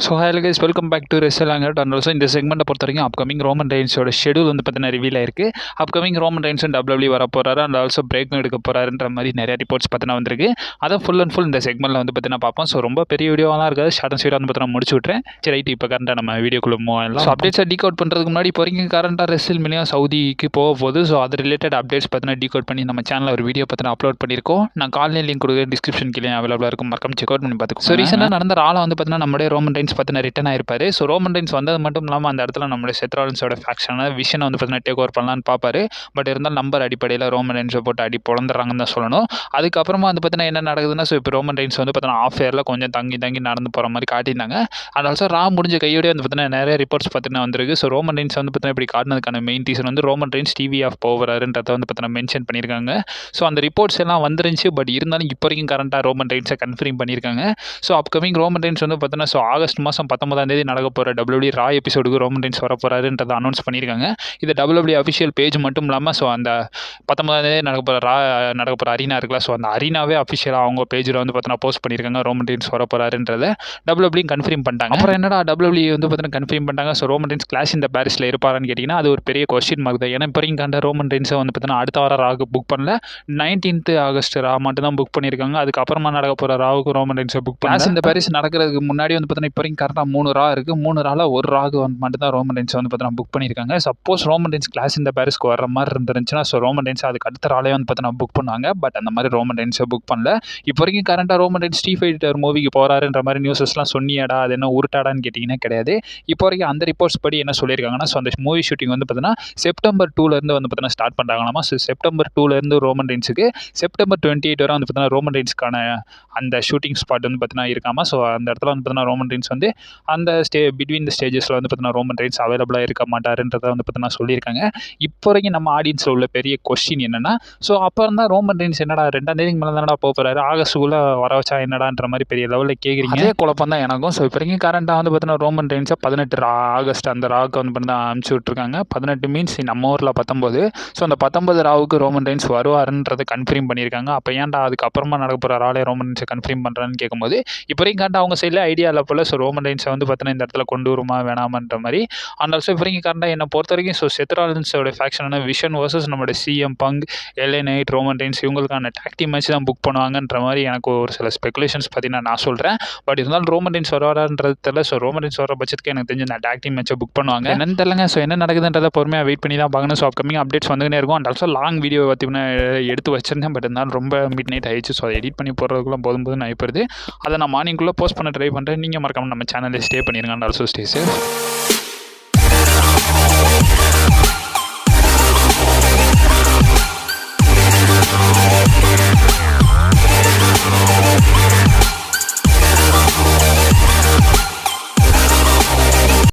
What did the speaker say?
So hello guys, welcome back to ரெஸ்லாங்கட். And also இந்த செக்மெண்ட்டை பொறுத்த வரைக்கும் அப்கமிங் ரோமன் ரெயின்ஸோட ஷெடியூல் வந்து பார்த்தீங்கன்னா ரிவீல் ஆயிருக்கு. அப்கமிங் ரோமன் ரெயின்ஸும் டபிள்யூ வர போகிறாரு அண்ட் ஆல்சோ பிரேக்கும் எடுக்க போகிறாருன்ற மாதிரி நிறைய ரிப்போர்ட்ஸ் பார்த்தீங்கன்னா வந்திருக்கு. அதை ஃபுல் அண்ட் ஃபுல் இந்த செக்மெண்ட்டில் வந்து பார்த்தீங்கன்னா பார்ப்போம். ஸோ ரொம்ப பெரிய வீடியோலாம் இருக்காது, ஷார்ட் அண்ட் ஸ்வீட்டாக வந்து பார்த்தீங்கன்னா முடிச்சு விட்றேன். சரி ரைட், இப்போ கரண்ட்டாக நம்ம வீடியோக்குள்ளே மூவ் ஆகலாம். ஸோ அப்டேட்ஸை டீகோட் பண்ணுறதுக்கு முன்னாடி இப்போ வரைக்கும் கரண்ட்டாக ரெஸ்ல்மேனியா சவுதிக்கு போக போகுது. ஸோ அது ரிலேட்டட் அப்டேட்ஸ் பார்த்தீங்கன்னா டீகோட் பண்ணி நம்ம சேனலில் ஒரு வீடியோ பார்த்தீங்கன்னா அப்லோட் பண்ணியிருக்கோம். நான் காலையில் லிங்க் கொடுக்குற டிஸ்கிரிப்ஷன் கீழே அவைலபிளாக இருக்கும், மறக்காம செக் அவுட் பண்ணி பார்த்துக்கோங்க. ஸோ ரீசெண்டாக நடந்த ரால வந்து பார்த்தீங்கன்னா நம்மளுடைய ரோமன் ரெயின்ஸ் பார்த்தீங்கன்னா ரிட்டன் ஆயிருப்பாரு. ஸோ ரோமன் ரெயின்ஸ் வந்தது மட்டும் இல்லாமல் அந்த இடத்துல நம்மளுடைய செத் ராலின்ஸோட ஃபேக்ஷனான விஷனை வந்து பார்த்தீங்கன்னா டேக் ஓவர் பண்ணலான்னு பார்ப்பாரு. பட் இருந்தாலும் நம்பர் அடிப்படையில் ரோமன் ரெயின்ஸை போட்டு அடி பொழந்துறாங்கன்னு தான் சொல்லணும். அதுக்கப்புறமா வந்து பார்த்தீங்கன்னா என்ன நடக்குதுன்னா, ஸோ இப்போ ரோமன் ரெயின்ஸ் வந்து பார்த்தீங்கன்னா ஆஃப் ஏரில் கொஞ்சம் தங்கி நடந்து போகிற மாதிரி காட்டியிருந்தாங்க. அண்ட் ஆல்சோ ரா முடிஞ்ச கையோடய வந்து பார்த்தீங்கன்னா நிறைய ரிப்போர்ட்ஸ் பார்த்தீங்கன்னா வந்திருக்கு. ஸோ ரோமன் ரெயின்ஸ் வந்து பார்த்தீங்கன்னா இப்படி காட்டினதுக்கான மெயின் ரீசன் வந்து ரோமன் ரெயின்ஸ் டிவி ஆஃப் போகிறாருன்றதை வந்து பார்த்தீங்கன்னா மென்ஷன் பண்ணியிருக்காங்க. ஸோ அந்த ரிப்போர்ட்ஸ் எல்லாம் வந்துருந்துச்சு. பட் இருந்தாலும் இப்போ வரைக்கும் கரண்ட்டாக ரோமன் ரெயின்ஸை கன்ஃபார்ம் பண்ணியிருக்காங்க. ஸோ அப்கமிங் ரோமன் ரெயின்ஸ் வந்து பார்த்தீங்கன்னா ஸோ ஆகஸ்ட் மாதம் 19 நடக்க போகிற WWE ரா எபிசோடுக்கு ரோமன் ரெயின்ஸ் வர போகிறாருன்றதை அனௌன்ஸ் பண்ணியிருக்காங்க. இது WWE அஃபிஷியல் பேஜ் மட்டும் இல்லாமல் ஸோ அந்த 19 நடக்க போகிற ரா நடக்க போகிற அரீனா இருக்குல்ல, ஸோ அந்த அரீனாவே அஃபிஷியலாக அவங்க பேஜில் வந்து பார்த்தீங்கன்னா போஸ்ட் பண்ணியிருக்காங்க ரோமன் ரெயின்ஸ் வர போகிறாருன்றதை WWE கன்ஃபார்ம் பண்ணிட்டாங்க. அப்புறம் என்னடா WWE வந்து பார்த்தீங்கன்னா கன்ஃபார்ம் பண்ணிட்டாங்க. ஸோ ரோமன் ரெயின்ஸ் கிளாஷ் இந்த பாரிஸில் இருப்பாரான்னு கேட்டிங்கன்னா அது ஒரு பெரிய கொஸ்டின் மார்க் தான். ஏன்னா இப்போ வரைக்கும் கண்ட ரோமன் ரெயின்ஸை வந்து பார்த்தீங்கன்னா அடுத்த வாரம் ராகு புக் பண்ணல, 19th ஆகஸ்ட் ரா மட்டும் தான் புக் பண்ணியிருக்காங்க. அதுக்கப்புறமா நடக்க போகிற ராவுக்கு ரோமன் ரெயின்ஸை புக் பண்ணல. இந்த பாரிஸ் நடக்கிறதுக்கு முன்னாடி வந்து பார்த்தீங்கன்னா இப்போ வரைக்கும் கரெக்டாக 3 ரா இருக்குது. 3 ரால ஒரு ராகு மட்டும் தான் ரோமன் ரெயின்ஸ் வந்து பார்த்தீங்கன்னா புக் பண்ணியிருக்காங்க. சப்போஸ் ரோமன் ரெயின்ஸ் கிளாஸ் இந்த பாரிஸ்க்கு வர மாதிரி இருந்துச்சுன்னா ஸோ ரோமன் ரெயின்ஸ் அதுக்கு அடுத்த ராலே வந்து பார்த்தீங்கன்னா புக் பண்ணுவாங்க. பட் அந்த மாதிரி ரோமன் ரெயின்ஸை புக் பண்ணல. இப்போ வரைக்கும் கரண்ட்டாக ரோமன் ரெயின்ஸ் ஸ்ட்ரீட் ஃபைட்டர் மூவிக்கு போகிறாருன்ற மாதிரி நியூஸஸ்லாம் சொன்னியாடா, அது என்ன உருட்டாடான்னு கேட்டிங்கன்னா கிடையாது. இப்போ வரைக்கும் அந்த ரிப்போர்ட்ஸ் படி என்ன சொல்லியிருக்காங்கன்னா, ஸோ அந்த மூவி ஷூட்டிங் வந்து பார்த்தீங்கன்னா செப்டம்பர் 2லேருந்து வந்து பார்த்தீங்கன்னா ஸ்டார்ட் பண்ணுறாங்களாமா. ஸோ செப்டம்பர் 2லேருந்து ரோமன் ரெயின்ஸுக்கு செப்டம்பர் 28 வரை வந்து பார்த்தீங்கன்னா ரோமன் ரெயின்ஸ்க்கான அந்த ஷூட்டிங் ஸ்பாட் வந்து பார்த்தீங்கன்னா இருக்காமா. ஸோ அந்த இடத்துல வந்து பார்த்தீங்கன்னா ரோமன் ரெயின்ஸ் வந்து அந்த பிட்வீன் த ஸ்டேஜஸில் வந்து பார்த்தீங்கன்னா ரோமன் ரெயின்ஸ் அவைலபிளாக இருக்க மாட்டாருன்றதை வந்து பார்த்தீங்கன்னா சொல்லியிருக்காங்க. இப்போ வரைக்கும் நம்ம ஆடியன்ஸில் உள்ள பெரிய கொஸ்டின் என்னன்னா, ஸோ அப்புறம் தான் ரோமன் ரெயின்ஸ் என்னடா 2ஆம் தேதிக்கு மேலே தானடா போகிறாரு, ஆகஸ்ட்டுக்குள்ளே வர வச்சா என்னடான்ற மாதிரி பெரிய லெவலில் கேட்குறீங்க. அதே குழப்பம் தான் எனக்கும். ஸோ இப்போ வரைக்கும் கரண்ட்டாக வந்து பார்த்தீங்கன்னா ரோமன் ரெயின்ஸை 18 ஆகஸ்ட் அந்த ராவுக்கு வந்து பார்த்தீங்கன்னா அனுப்பிச்சி விட்ருக்காங்க. 18 மீன்ஸ் நம்ம ஊரில் 19. ஸோ அந்த 19 ராவுக்கு ரோமன் ரெயின்ஸ் வருவாருன்றதை கன்ஃபார்ம் பண்ணியிருக்காங்க. அப்போ ஏன்டா அதுக்கப்புறமா நடக்க போகிற ராலே ரோமன் ரெயின்ஸை கன்ஃபார்ம் பண்ணுறான்னு கேட்கும்போது இப்போ வரைக்கும் கரண்ட்டாக அவங்க சைடில் ஐடியா இல்லை போல். ஸோ ரோமன் ரெயின்ஸை வந்து பார்த்தீங்கன்னா இந்த இடத்துல கொண்டு வருமா வேணாமன்ற மாதிரி. அண்ட் ஆல்சோ இப்போ வரைக்கும் கரண்ட்டாக என்னை பொறுத்த வரைக்கும் ஸோ செத் ராலின்ஸோட ஃபேக்ஷனான விஷன் வர்சஸ் நம்மளோட CM bunk, LA night, Roman Reigns இவங்களுக்கான டாக் டீம் மேட்ச் தான் புக் பண்ணுவாங்கன்ற மாதிரி எனக்கு ஒரு சில ஸ்பெகுலேஷன்ஸ் பார்த்தீங்கன்னா நான் சொல்கிறேன். பட் இருந்தாலும் ரோமன் ரெயின்ஸ் வருவாரான்றது தெரியல. ஸோ ரோமன் ரெயின்ஸ் வர பட்சத்துக்கு எனக்கு தெரிஞ்சு நான் டாக் டீம் மேட்சை புக் பண்ணுவாங்க. என்னன்னு தெரியலங்க. ஸோ என்ன நடக்குதுன்றதை பொறுமையாக வெயிட் பண்ணி தான் பார்க்கணும். ஸோ அப்கமிங் அப்டேட்ஸ் வந்துகிட்டே இருக்கும். அண்ட் ஆல்சோ லாங் வீடியோ பார்த்தீங்கன்னா எடுத்து வச்சிருந்தேன். பட் இருந்தாலும் ரொம்ப மிட் நைட் ஆயிடுச்சு. ஸோ அதை எடிட் பண்ணி போடுறதுக்குள்ள போதும் ஆயிடுது. அதை நான் மார்னிங்குள்ளே போஸ்ட் பண்ண ட்ரை பண்ணுறேன். நீங்கள் மறக்காம நம்ம சேனலில் ஸ்டே பண்ணிடுங்க. And also stay safe.